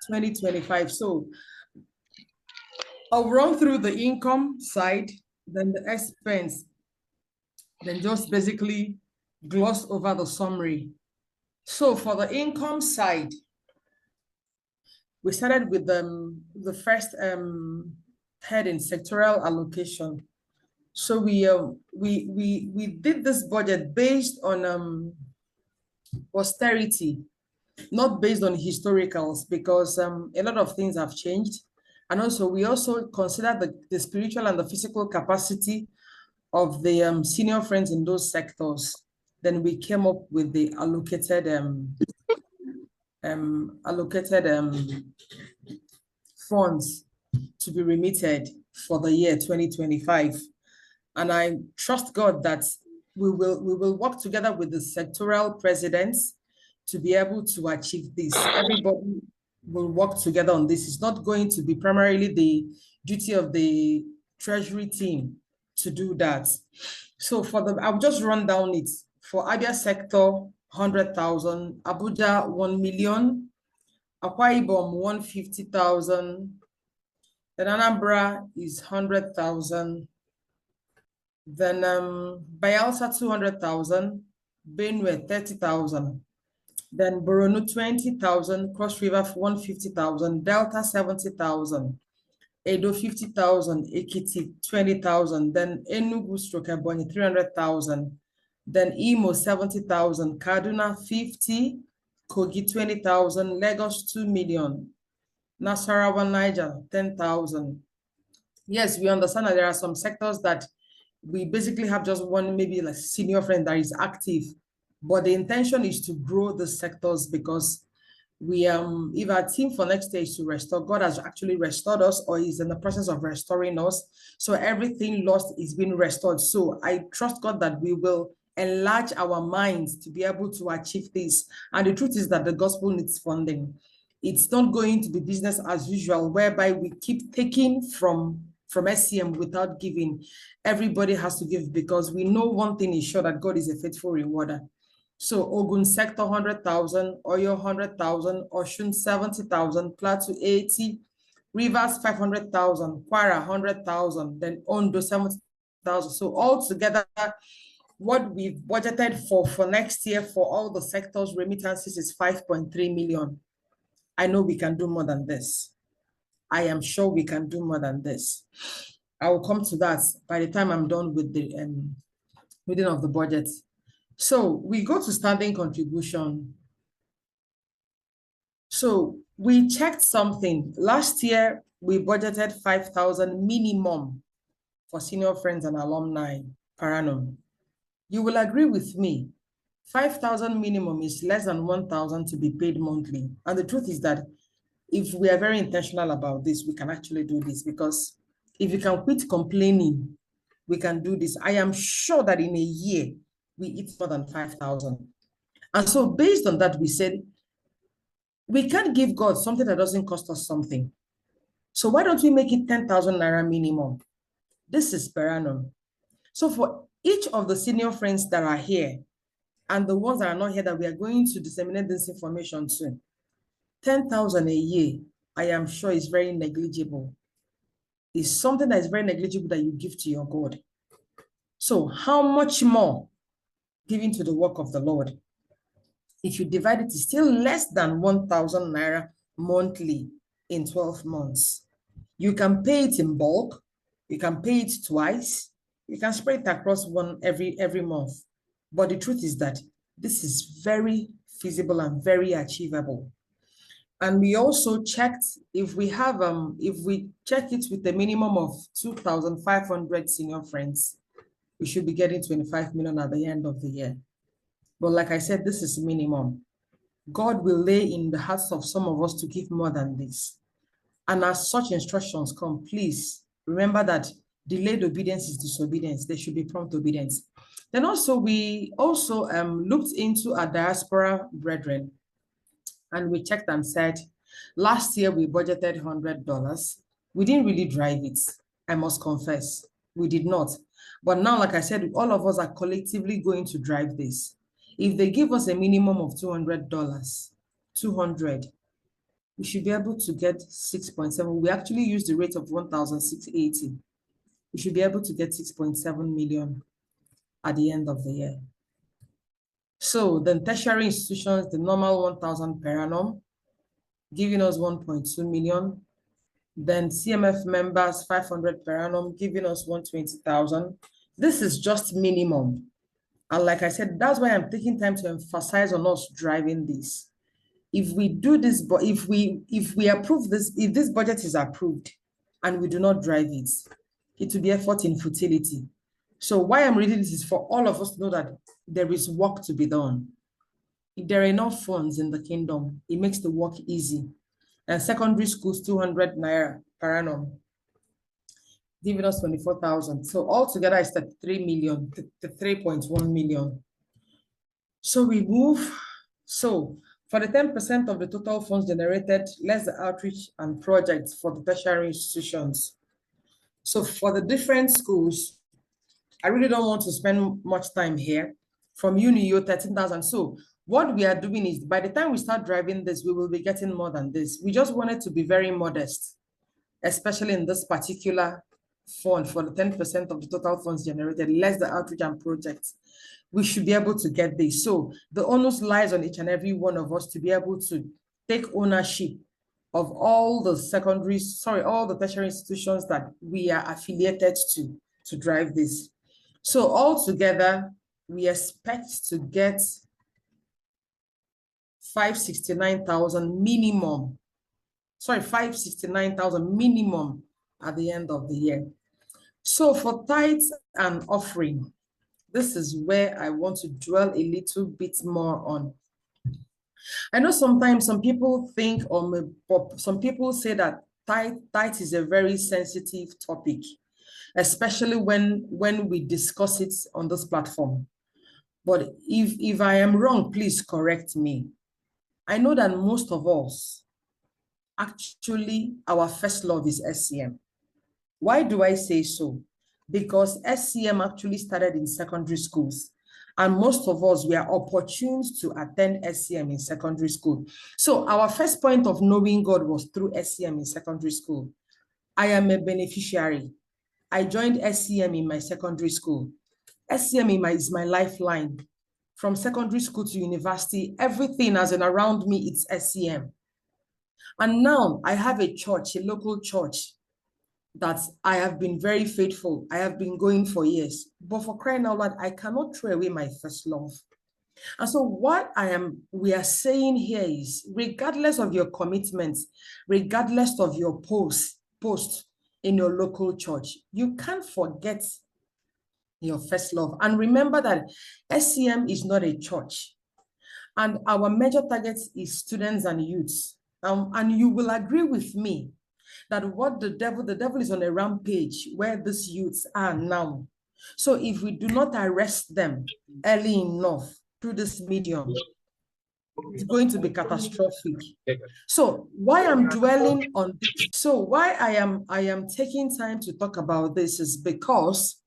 2025. So I'll run through the income side, then the expense, then just basically gloss over the summary. So for the income side, we started with the first heading, sectoral allocation. So we did this budget based on austerity, not based on historicals, because a lot of things have changed. And also, we also consider the spiritual and the physical capacity of the senior friends in those sectors. Then we came up with the allocated funds to be remitted for the year 2025. And I trust God that we will work together with the sectoral presidents to be able to achieve this. Everybody will work together on this. It's not going to be primarily the duty of the treasury team to do that. So I'll just run down it. For Abia sector, 100,000, Abuja, 1 million, Akwa Ibom, 150,000, then Anambra is 100,000, then Bayelsa, 200,000, Benue, 30,000, then Borno, 20,000, Cross River, 150,000, Delta, 70,000, Edo, 50,000, Ekiti, 20,000, then Enugu stroke Ebonyi, 300,000, then Imo, 70,000, Kaduna, 50, Kogi, 20,000, Lagos, 2 million, Nasarawa, Niger, 10,000. Yes, we understand that there are some sectors that we basically have just one, maybe like senior friend that is active, but the intention is to grow the sectors because we if our team for next year is to restore, God has actually restored us or is in the process of restoring us. So everything lost is being restored. So I trust God that we will enlarge our minds to be able to achieve this. And the truth is that the gospel needs funding. It's not going to be business as usual, whereby we keep taking from SCM without giving. Everybody has to give because we know one thing is sure, that God is a faithful rewarder. So Ogun sector, 100,000, Oyo, 100,000, Oshun, 70,000, Plateau, 80, Rivers, 500,000, Kwara, 100,000, then Ondo, 70,000. So altogether, what we've budgeted for next year for all the sectors remittances is 5.3 million. I know we can do more than this. I am sure we can do more than this. I will come to that by the time I'm done with the reading of the budget. So we go to standing contribution. So we checked something. Last year, we budgeted 5,000 minimum for senior friends and alumni per annum. You will agree with me, 5,000 minimum is less than 1,000 to be paid monthly. And the truth is that if we are very intentional about this, we can actually do this, because if you can quit complaining, we can do this. I am sure that in a year, we eat more than 5,000. And so based on that, we said, we can't give God something that doesn't cost us something. So why don't we make it 10,000 naira minimum? This is per annum. So for each of the senior friends that are here, and the ones that are not here that we are going to disseminate this information to, 10,000 a year, I am sure is very negligible. It's something that is very negligible that you give to your God. So how much more giving to the work of the Lord? If you divide it, it's still less than 1,000 naira monthly in 12 months. You can pay it in bulk. You can pay it twice. You can spread it across every month. But the truth is that this is very feasible and very achievable. And we also checked if we check it with a minimum of 2,500 senior friends, we should be getting 25 million at the end of the year. But like I said, this is minimum. God will lay in the hearts of some of us to give more than this. And as such instructions come, please remember that delayed obedience is disobedience. There should be prompt obedience. Then also, we also looked into our diaspora brethren, and we checked and said, last year we budgeted $100. We didn't really drive it, I must confess. We did not. But now, like I said, all of us are collectively going to drive this. If they give us a minimum of $200, 200, we should be able to get 6.7. We actually use the rate of 1,680. We should be able to get 6.7 million at the end of the year. So then tertiary institutions, the normal 1,000 per annum, giving us 1.2 million. Then CMF members, 500 per annum, giving us 120,000. This is just minimum. And like I said, that's why I'm taking time to emphasize on us driving this. If we do this, but if we approve this, if this budget is approved and we do not drive it, it will be effort in futility. So why I'm reading this is for all of us to know that there is work to be done. If there are enough funds in the kingdom, it makes the work easy. And secondary schools, 200 naira per annum, giving us 24,000. So altogether, it's 3 million, 3.1 million. So we move. So for the 10% of the total funds generated, less the outreach and projects for the tertiary institutions. So for the different schools, I really don't want to spend much time here. From UNIO, 13,000. So what we are doing is, by the time we start driving this, we will be getting more than this. We just wanted to be very modest, especially in this particular fund for the 10% of the total funds generated, less the outreach and projects. We should be able to get this. So the onus lies on each and every one of us to be able to take ownership of all the all the tertiary institutions that we are affiliated to drive this. So altogether, we expect to get 569,000 minimum. Sorry, 569,000 minimum at the end of the year. So for tithes and offering, this is where I want to dwell a little bit more on. I know sometimes some people think, or some people say that tithe is a very sensitive topic, especially when we discuss it on this platform. But if I am wrong, please correct me. I know that most of us, actually, our first love is SCM. Why do I say so? Because SCM actually started in secondary schools, and most of us were opportune to attend SCM in secondary school. So our first point of knowing God was through SCM in secondary school. I am a beneficiary. I joined SCM in my secondary school. SCM is my lifeline. From secondary school to university, everything as in around me, it's SCM. And now I have a church, a local church, that I have been very faithful. I have been going for years. But for crying out loud, I cannot throw away my first love. And so what we are saying here is, regardless of your commitments, regardless of your post in your local church, you can't forget your first love. And remember that SCM is not a church. And our major target is students and youths. And you will agree with me that what the devil is on a rampage where these youths are now. So if we do not arrest them early enough through this medium, it's going to be catastrophic. So why I'm dwelling on this, so why I am taking time to talk about this is because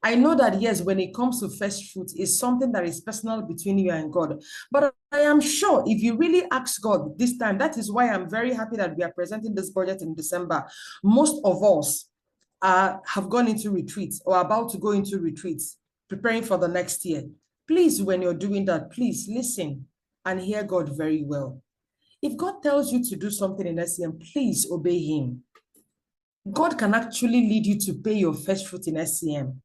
I know that, yes, when it comes to first fruit, it's something that is personal between you and God. But I am sure if you really ask God this time, that is why I'm very happy that we are presenting this budget in December. Most of us have gone into retreats or about to go into retreats, preparing for the next year. Please, when you're doing that, please listen and hear God very well. If God tells you to do something in SCM, please obey him. God can actually lead you to pay your first fruit in SCM.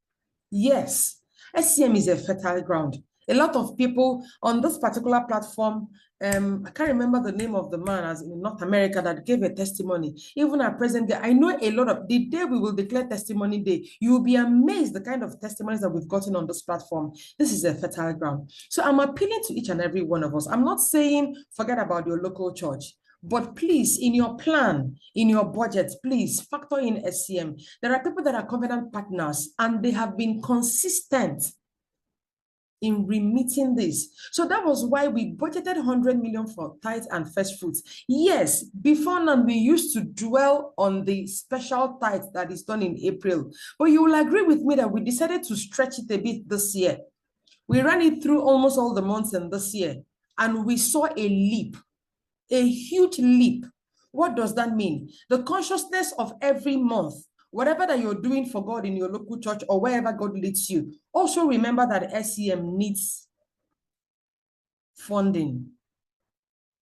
Yes, SCM is a fertile ground. A lot of people on this particular platform, I can't remember the name of the man as in North America that gave a testimony. Even at present day, I know a lot of, the day we will declare testimony day, you will be amazed the kind of testimonies that we've gotten on this platform. This is a fertile ground. So I'm appealing to each and every one of us. I'm not saying forget about your local church. But please, in your plan, in your budget, please factor in SCM. There are people that are covenant partners and they have been consistent in remitting this. So that was why we budgeted 100 million for tithes and first fruits. Yes, before now, we used to dwell on the special tithe that is done in April. But you will agree with me that we decided to stretch it a bit this year. We ran it through almost all the months in this year, and we saw a leap. A huge leap What does that mean? The consciousness of every month, whatever that you're doing for God in your local church or wherever God leads you, also remember that SCM needs funding.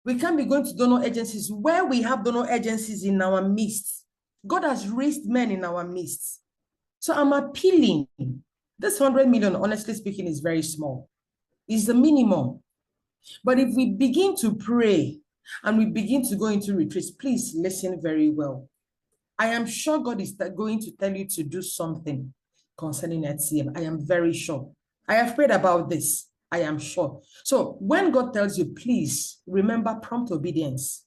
We can't be going to donor agencies where we have donor agencies in our midst. God has raised men in our midst. So I'm appealing. This 100 million, honestly speaking, is very small. It's the minimum. But if we begin to pray and we begin to go into retreats, please listen very well. I am sure God is going to tell you to do something concerning HCM. I am very sure. I have prayed about this. I am sure. So when God tells you, please remember prompt obedience.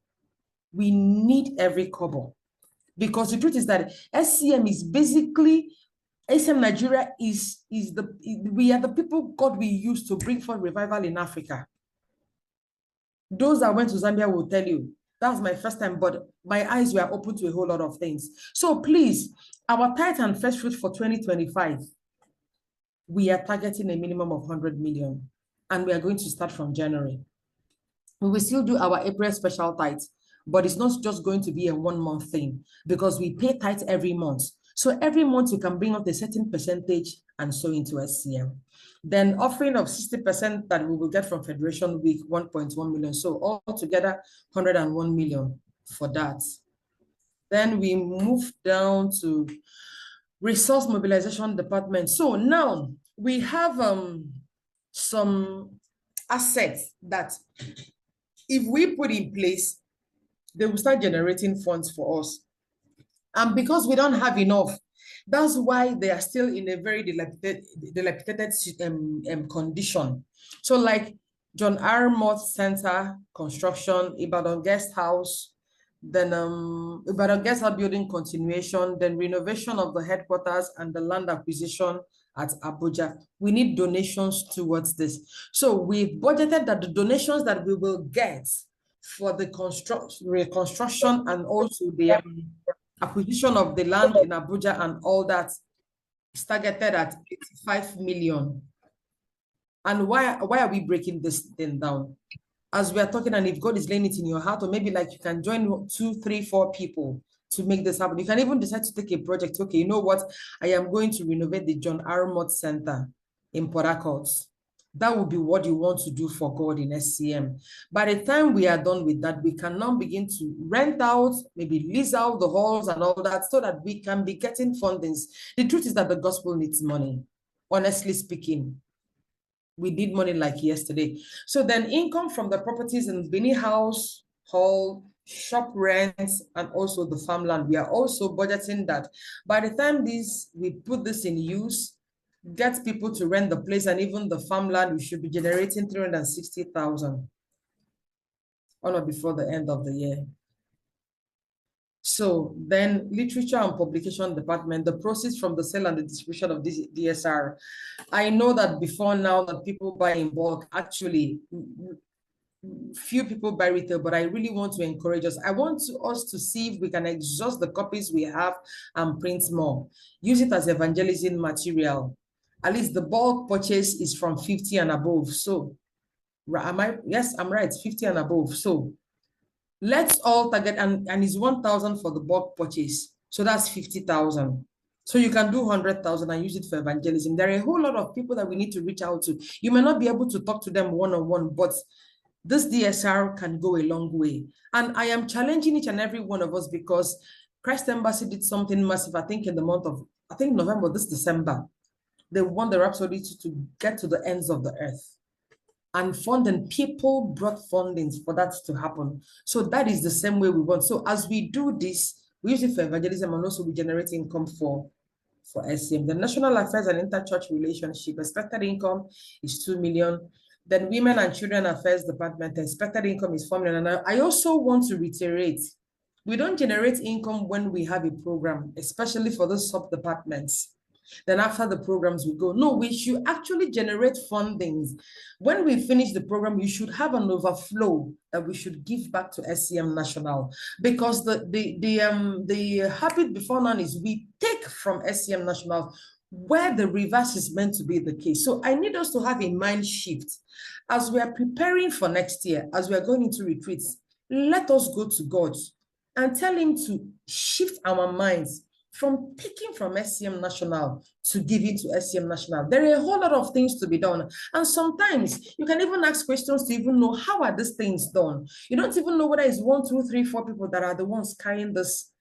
We need every kobo. Because the truth is that SCM is basically, SCM Nigeria we are the people God will use to bring forth revival in Africa. Those that went to Zambia will tell you, that was my first time, but my eyes were open to a whole lot of things. So please, our tithe and first fruit for 2025, we are targeting a minimum of 100 million, and we are going to start from January. We will still do our April special tithe, but it's not just going to be a 1 month thing, because we pay tithe every month. So every month you can bring up a certain percentage and sow into SCM. Then offering of 60% that we will get from Federation Week, 1.1 million. So altogether, 101 million for that. Then we move down to resource mobilization department. So now we have some assets that if we put in place, they will start generating funds for us. And because we don't have enough, that's why they are still in a very dilapidated condition. So like John R. Mott Center construction, Ibadan Guest House, then Ibadan Guest House building continuation, then renovation of the headquarters and the land acquisition at Abuja. We need donations towards this. So we've budgeted that the donations that we will get for the reconstruction and also the acquisition of the land in Abuja and all that is targeted at 85 million. And why are we breaking this thing down? As we are talking, and if God is laying it in your heart, or maybe like you can join 2, 3, 4 people to make this happen. You can even decide to take a project. Okay, you know what? I am going to renovate the John R. Mott Center in Port Harcourt. That would be what you want to do for God in SCM. By the time we are done with that, we can now begin to rent out, maybe lease out the halls and all that, so that we can be getting fundings. The truth is that the gospel needs money, honestly speaking. We need money like yesterday. So then income from the properties in Bini House, Hall, shop rents, and also the farmland. We are also budgeting that by the time we put this in use, get people to rent the place and even the farmland, we should be generating 360,000 on or before the end of the year. So then literature and publication department, the proceeds from the sale and the distribution of this DSR. I know that before now that people buy in bulk, actually few people buy retail, but I really want to encourage us. I want us to see if we can exhaust the copies we have and print more. Use it as evangelism material. At least the bulk purchase is from 50 and above. So yes, I'm right, 50 and above. So let's all target, and it's 1,000 for the bulk purchase. So that's 50,000. So you can do 100,000 and use it for evangelism. There are a whole lot of people that we need to reach out to. You may not be able to talk to them one-on-one, but this DSR can go a long way. And I am challenging each and every one of us, because Christ Embassy did something massive, I think in the month of, November, this December. They won the Rhapsody to get to the ends of the earth. And funding, people brought fundings for that to happen. So that is the same way we want. So as we do this, we use it for evangelism, and also we generate income for SCM. The National Affairs and Interchurch Relationship, expected income is 2 million. Then Women and Children Affairs Department, expected income is 4 million. And I also want to reiterate, we don't generate income when we have a program, especially for those sub-departments. Then after the programs we go. No, we should actually generate fundings. When we finish the program, you should have an overflow that we should give back to SCM National, because the habit before now is we take from SCM National where the reverse is meant to be the case. So I need us to have a mind shift as we are preparing for next year, as we are going into retreats. Let us go to God and tell him to shift our minds from taking from SCM National to giving to SCM National. There are a whole lot of things to be done. And sometimes you can even ask questions to even know, how are these things done? You don't even know whether it's 1, 2, 3, 4 people that are the ones carrying this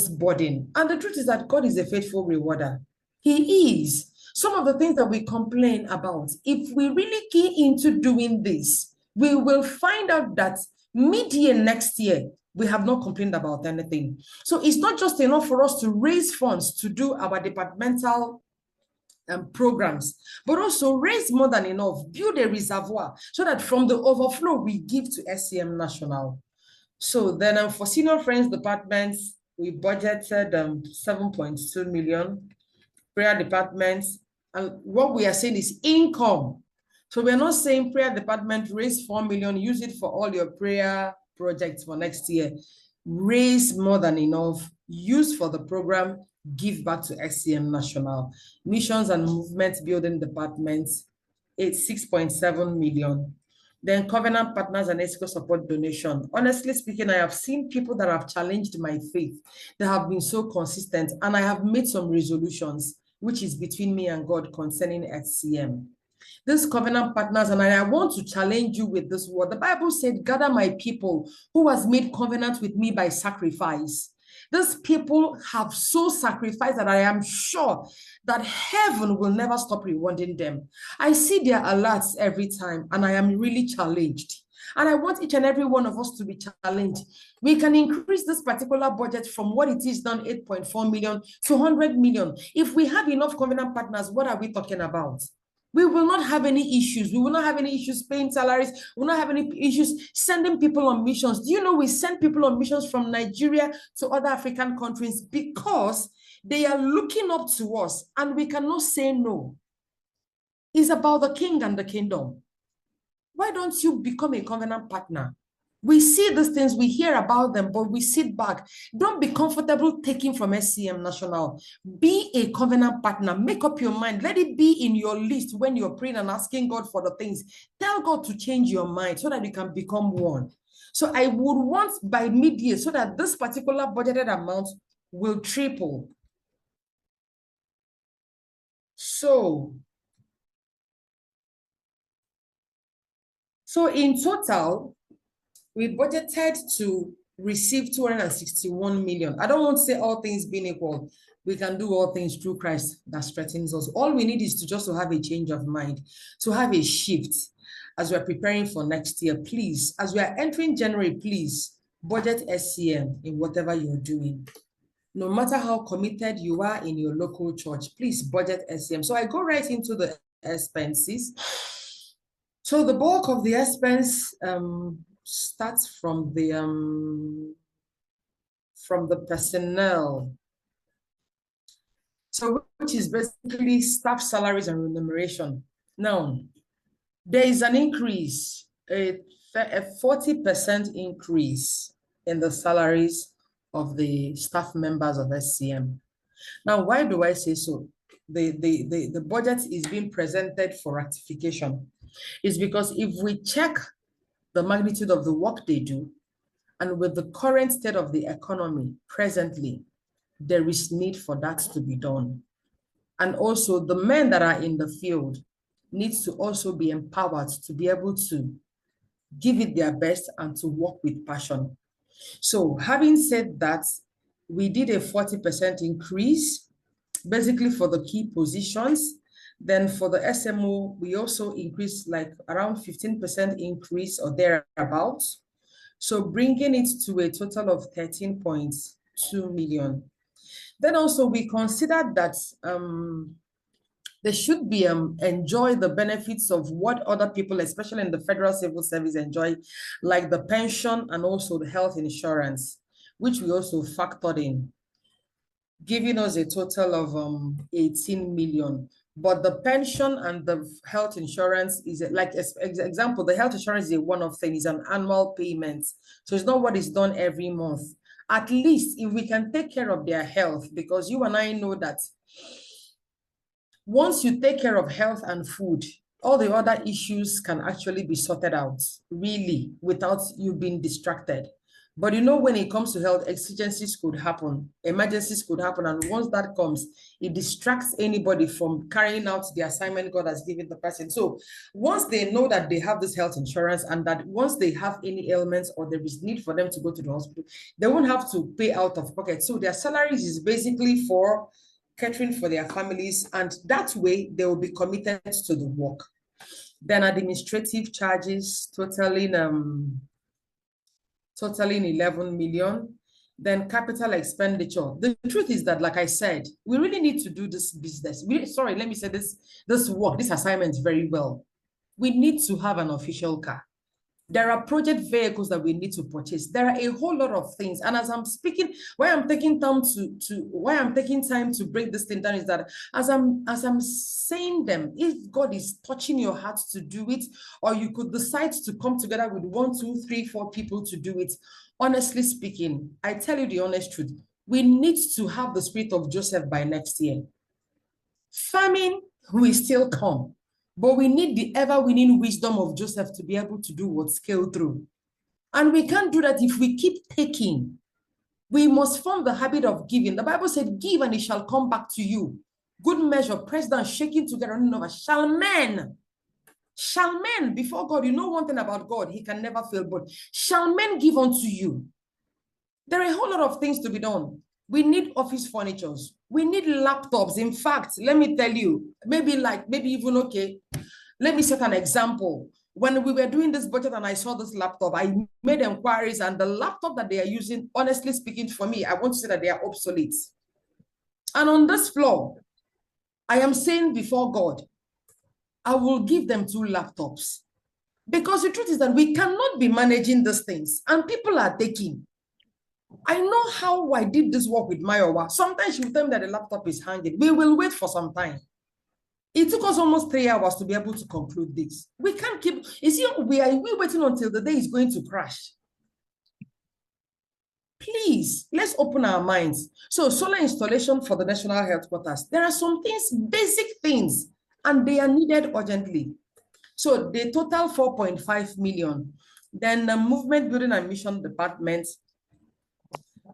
burden. And the truth is that God is a faithful rewarder. He is. Some of the things that we complain about, if we really key into doing this, we will find out that mid-year next year, we have not complained about anything. So it's not just enough for us to raise funds to do our departmental programs, but also raise more than enough, build a reservoir so that from the overflow we give to SCM National. So then for senior friends departments, we budgeted 7.2 million. Prayer departments, and what we are saying is income. So we're not saying prayer department raise 4 million, use it for all your prayer projects for next year. Raise more than enough, use for the program, give back to SCM National. Missions and movement building departments, 6.7 million. Then covenant partners and ethical support donation. Honestly speaking, I have seen people that have challenged my faith. They have been so consistent, and I have made some resolutions, which is between me and God concerning SCM. These covenant partners, and I want to challenge you with this word. The Bible said, gather my people who has made covenant with me by sacrifice. These people have so sacrificed that I am sure that heaven will never stop rewarding them. I see their alerts every time, and I am really challenged. And I want each and every one of us to be challenged. We can increase this particular budget from what it is done, 8.4 million to 100 million. If we have enough covenant partners, what are we talking about? We will not have any issues. We will not have any issues paying salaries. We will not have any issues sending people on missions. Do you know we send people on missions from Nigeria to other African countries because they are looking up to us and we cannot say no? It's about the king and the kingdom. Why don't you become a covenant partner? We see these things, we hear about them, but we sit back. Don't be comfortable taking from SCM National. Be a covenant partner. Make up your mind. Let it be in your list when you're praying and asking God for the things. Tell God to change your mind so that you can become one. So I would want by mid-year so that this particular budgeted amount will triple. So in total, we budgeted to receive 261 million. I don't want to say all things being equal. We can do all things through Christ that strengthens us. All we need is to have a change of mind, to have a shift as we're preparing for next year. Please, as we are entering January, please budget SCM in whatever you're doing. No matter how committed you are in your local church, please budget SCM. So I go right into the expenses. So the bulk of the expense starts from the personnel. So which is basically staff salaries and remuneration. Now, there is an increase, a 40% increase in the salaries of the staff members of SCM. Now, why do I say so? The budget is being presented for ratification. It's because if we check the magnitude of the work they do, and with the current state of the economy presently, there is need for that to be done. And also the men that are in the field needs to also be empowered to be able to give it their best and to work with passion. So having said that, we did a 40% increase, basically for the key positions. Then for the SMO, we also increased like around 15% increase or thereabouts. So bringing it to a total of 13.2 million. Then also we considered that they should be enjoy the benefits of what other people, especially in the federal civil service, enjoy, like the pension and also the health insurance, which we also factored in, giving us a total of 18 million. But the pension and the health insurance is like, example, the health insurance is a one-off thing, is an annual payment. So it's not what is done every month. At least if we can take care of their health, because you and I know that once you take care of health and food, all the other issues can actually be sorted out, really, without you being distracted. But you know, when it comes to health, exigencies could happen, emergencies could happen. And once that comes, it distracts anybody from carrying out the assignment God has given the person. So once they know that they have this health insurance and that once they have any ailments or there is need for them to go to the hospital, they won't have to pay out of pocket. So their salaries is basically for catering for their families. And that way they will be committed to the work. Then administrative charges totaling 11 million. Then capital expenditure. The truth is that, like I said, we really need to do this business. Let me say this work, this assignment very well. We need to have an official car. There are project vehicles that we need to purchase. There are a whole lot of things. And as I'm speaking, why I'm taking time to break this thing down is that as I'm saying them, if God is touching your heart to do it, or you could decide to come together with 1, 2, 3, 4 people to do it. Honestly speaking, I tell you the honest truth, we need to have the spirit of Joseph by next year. Famine will still come. But we need the ever-winning wisdom of Joseph to be able to do what scale through. And we can't do that if we keep taking. We must form the habit of giving. The Bible said, give and it shall come back to you. Good measure, pressed down, shaking together, running over. Shall men, before God, you know one thing about God, he can never fail, but shall men give unto you? There are a whole lot of things to be done. We need office furnitures. We need laptops. In fact, let me tell you, maybe even, okay, let me set an example. When we were doing this budget and I saw this laptop, I made inquiries, and the laptop that they are using, honestly speaking, for me, I want to say that they are obsolete. And on this floor, I am saying before God, I will give them 2 laptops. Because the truth is that we cannot be managing these things, and people are taking. I know how I did this work with Mayowa. Sometimes she will tell me that the laptop is hanging. We will wait for some time. It took us almost 3 hours to be able to conclude this. We can't keep, you see, we're waiting until the day is going to crash. Please, let's open our minds. So solar installation for the national headquarters. There are some things, basic things, and they are needed urgently. So they total 4.5 million. Then the movement, building and mission department,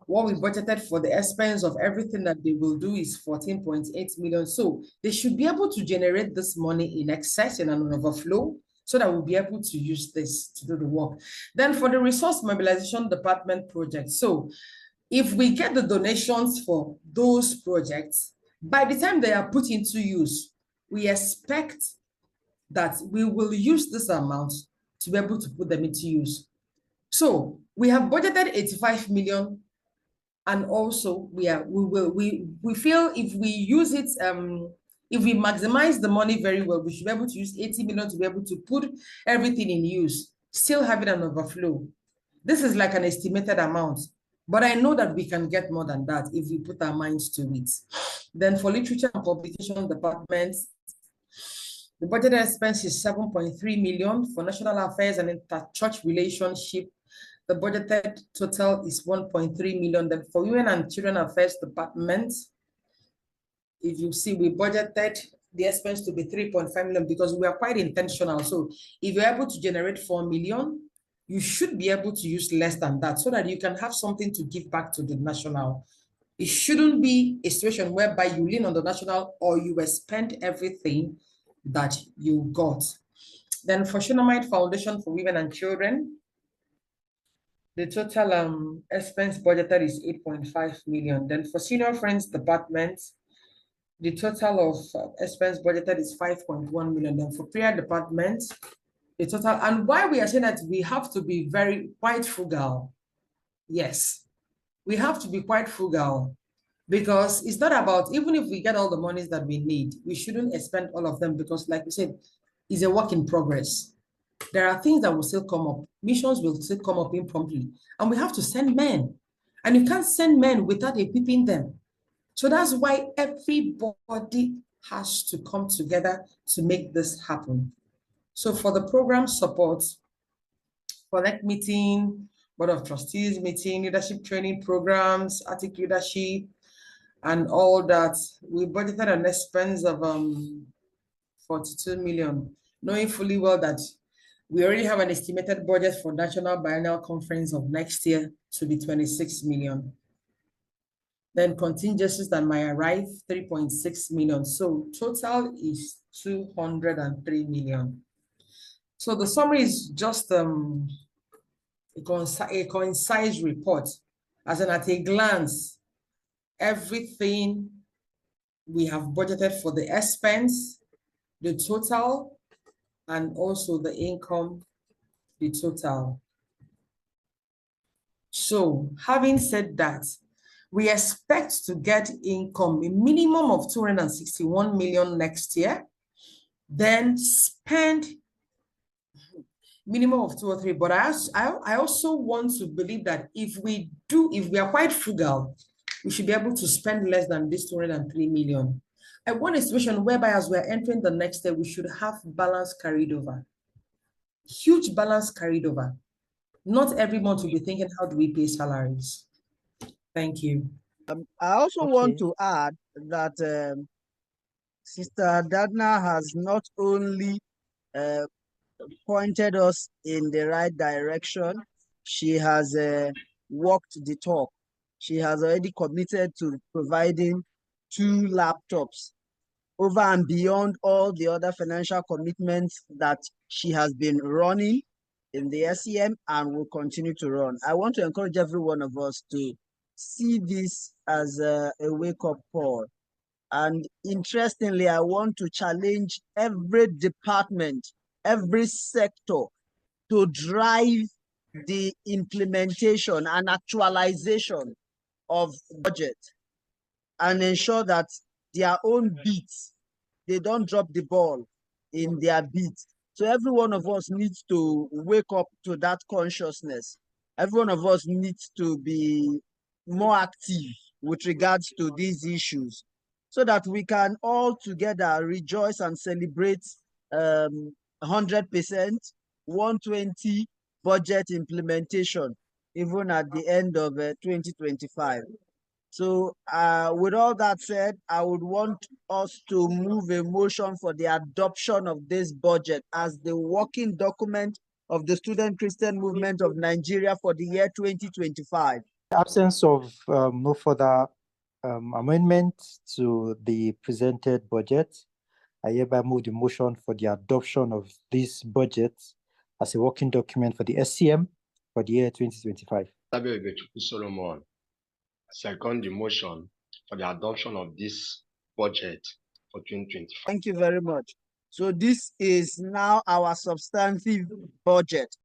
what we budgeted for the expense of everything that they will do is 14.8 million. So they should be able to generate this money in excess and an overflow so that we'll be able to use this to do the work. Then for the resource mobilization department project. So if we get the donations for those projects, by the time they are put into use, we expect that we will use this amount to be able to put them into use. So we have budgeted 85 million. And also we feel if we use it, if we maximize the money very well, we should be able to use 80 million to be able to put everything in use, still having an overflow. This is like an estimated amount, but I know that we can get more than that if we put our minds to it. Then for literature and publication department, the budgeted expense is 7.3 million. For national affairs and inter-church relationship, the budgeted total is 1.3 million. Then for women and children affairs department, if you see, we budgeted the expense to be 3.5 million because we are quite intentional. So if you're able to generate 4 million, you should be able to use less than that so that you can have something to give back to the national. It shouldn't be a situation whereby you lean on the national or you will spend everything that you got. Then for Shunammite Foundation for Women and Children, the total expense budgeted is 8.5 million. Then for Senior Friends Department, the total of expense budgeted is 5.1 million. Then for prayer department, the total, and why we are saying that we have to be quite frugal. Yes, we have to be quite frugal because it's not about, even if we get all the monies that we need, we shouldn't expend all of them because like we said, it's a work in progress. There are things that will still come up. Missions will still come up impromptu. And we have to send men. And you can't send men without equipping them. So that's why everybody has to come together to make this happen. So for the program support, for that meeting, Board of Trustees meeting, leadership training programs, Attic leadership, and all that, we budgeted an expense of 42 million, knowing fully well that We already have an estimated budget for National Biennial Conference of next year to be 26 million. Then contingencies that might arrive, 3.6 million. So total is 203 million. So the summary is just a concise report, as in at a glance, everything we have budgeted for the expense, the total, and also the income, the total. So having said that, we expect to get income, a minimum of 261 million next year, then spend minimum of 2 or 3. But I also want to believe that if we are quite frugal, we should be able to spend less than this 203 million. I want a situation whereby as we're entering the next year, we should have balance carried over. Huge balance carried over. Not every month we'll be thinking, how do we pay salaries? Thank you. I also want to add that Sister Dadna has not only pointed us in the right direction, she has walked the talk. She has already committed to providing 2 laptops over and beyond all the other financial commitments that she has been running in the SEM and will continue to run. I want to encourage every one of us to see this as a wake-up call. And interestingly, I want to challenge every department, every sector to drive the implementation and actualization of budget and ensure that their own beats, they don't drop the ball in their beats. So every one of us needs to wake up to that consciousness. Every one of us needs to be more active with regards to these issues so that we can all together rejoice and celebrate 100%, 120 budget implementation, even at the end of 2025. So with all that said, I would want us to move a motion for the adoption of this budget as the working document of the Student Christian Movement of Nigeria for the year 2025. In the absence of no further amendment to the presented budget, I hereby move the motion for the adoption of this budget as a working document for the SCM for the year 2025. Solomon, second the motion for the adoption of this budget for 2025. Thank you very much. So this is now our substantive budget.